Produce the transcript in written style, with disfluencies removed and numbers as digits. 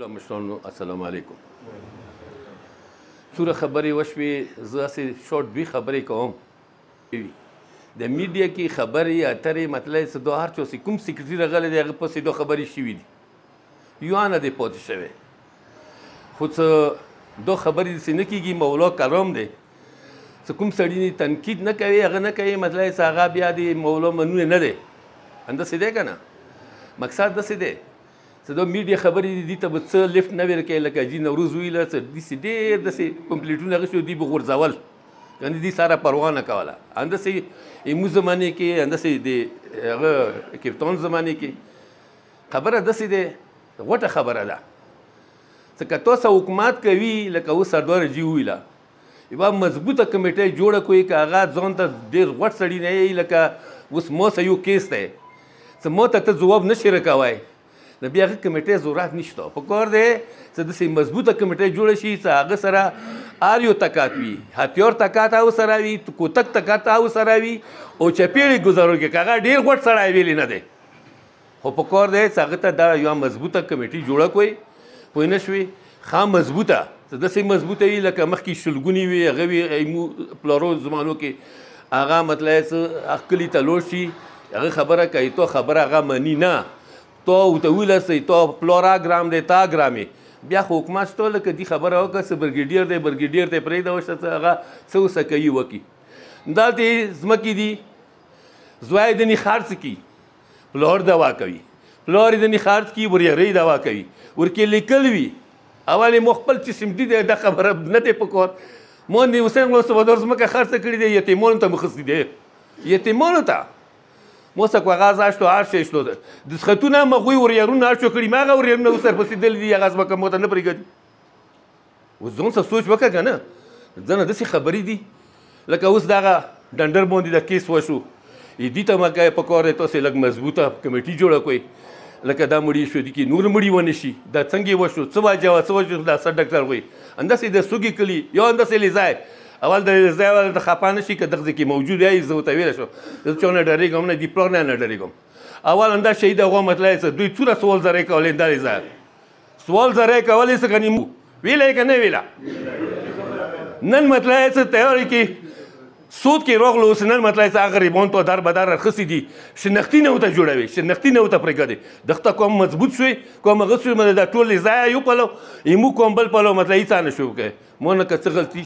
مشرانو السلام علیکم. څوره خبرې وشوې، زه هسې شورټ دوی خبرې کوم. د میډیا کې خبرې اترې مطلب څه دو هر چا کوم سیکرټري راغلی دی هغه پسې دو خبرې شوي دي، یو نه دی پاتې شوی. خو څه دو خبرې داسې نه کېږي. مولا کرام دی، څه کوم سړي تنقید نه کوي، هغه نه کوي مطلب څه هغه بیا د مولا منونه نه دی. همداسې دی که نه؟ مقصد داسې دی څه دا میډیا خبرې دي ته به څه لیفټ نه ورکوي، لکه جي نوروز ویله څه داسې ډېر داسې کمپلیټونه اخیستي دوی به غورځول، یعنې دوی ساره پروا نه کوله. همداسې ایمو زمانې کې، همداسې د هغه کپتان زمانې کې خبره داسې دی، غوټه خبره ده. څه که تاسو حکومت کوي لکه اوس سردار جي ویله، یوه مضبوطه کمیټه جوړه کړئ که هغه ځان ته ډېر غوټ سړي نه یي، لکه اوس ما سره یو کیس دی، څه ما ته ځواب نشي راکوی، نو بیا هغه کمیټې ضرورت نشته. په کار دی څه داسې مضبوطه کمیټې جوړه شي څه هغه سره هر یو تکات وي، هتیار تکات او سره وي، کوتک تکات او سره وي، او چپېړې ګزارو کې که هغه ډېر غوټ سړی ویلی نه دی. خو په کار دی څه هغه ته دا یوه مضبوطه کمیټې جوړه کړئ، پوه نه شوې؟ ښه مضبوطه، څه داسې مضبوطه وي لکه مخکې شلګونې وي، هغه وي ایمو پلارو زمانو کې هغه مطلب څه کلي ته لوړ شي، هغه خبره کوي، تو خبره هغه مني نه، تو ورته ویلسی تو پلورا ګرام دی تا ګرامې، بیا خو حکومت شته لکه دې خبره وکړه څه برګیډیر دی برګیډیر ته پرېږده وشته څه هغه څه اوسه کوي وکړي. دلته ځمکې دي، زوی یې دنې خرڅ کړي، پلار دوا کوي، پلار یې دنې خرڅ کړي، ورېرۍ دوا کوي، ورکې لیکل وي. اول یې مو خپل چې سمدي دی دا خبره نه دی په کار. ما د حسین غلام صفدار ځمکه خرڅه کړې دی، یتیمانو ته مو خصي دی، یتیمانو ته موسه کاغذ اشتو هر شی شتو د خطونه مغوی وریارونه اشتو کړي، ما هغه وریارونه اوس ورپسې دلي دي، هغه ځمکه مو ته نه پرېږدي. اوس ځان څه سوچ وکړه که نه، ځنه داسې خبرې دي لکه اوس دغه ډنډر باندې د کیس وشو، دې ته مګه په کار دی تاسې لږ مضبوطه کمیټي جوړه کړئ، لکه دا مړي شو دي کې نور مړي ونه شي، دا څنګه وشو، څه وجه وه، څه وجه دا سر ډاکټر وایي همداسې د سوګي کلي یو همداسې لیځای اول د ځای ول د خفه نه شي که دغه ځای کې موجود یې زه ورته ویلی شم زه چا نه ډارېږم نه، د پلار نه ډارېږم. اول همدا شهید هغه مطلب څه دوی څومره سوال زری کولی، دا ځای سوال زری کولی څه کني ویلی که نه ویله. نن مطلب څه تیاری کې سود کې راغلو، اوس نن مطلب څه هغه غریبان ته در بدر راخسي دي، شنختي نه ورته جوړوي، شنختي نه ورته پرېږدي، دغه کوم مضبوط شوی کوم هغه شوی، دا ټول ځای یو پلو ایمو کوم بل پلو مطلب هېڅ نه شو کوی. ما نه که څه غلطي